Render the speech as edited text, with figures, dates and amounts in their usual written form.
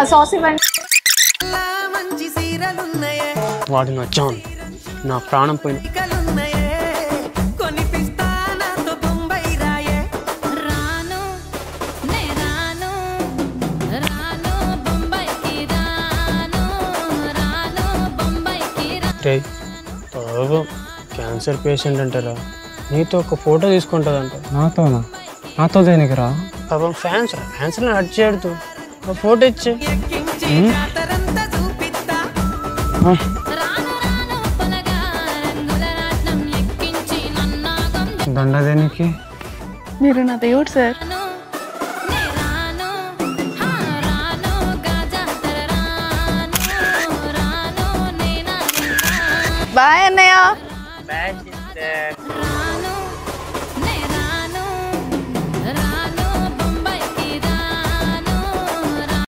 ఆ సాస్ ఇవ్వండి. వాడు నా జాన్, నా ప్రాణం పోయిన. క్యాన్సర్ పేషెంట్ అంటారా, నీతో ఒక ఫోటో తీసుకుంటుందంట. నాతోనా? నాతో దేనికి రా? పాపం ఫ్యాన్స్ హట్ చేయడుతూ ఒక ఫోటో ఇచ్చే. దండ దేనికి? మీరు నా దేవుడు సార్. బాయ్ అన్నయ్య.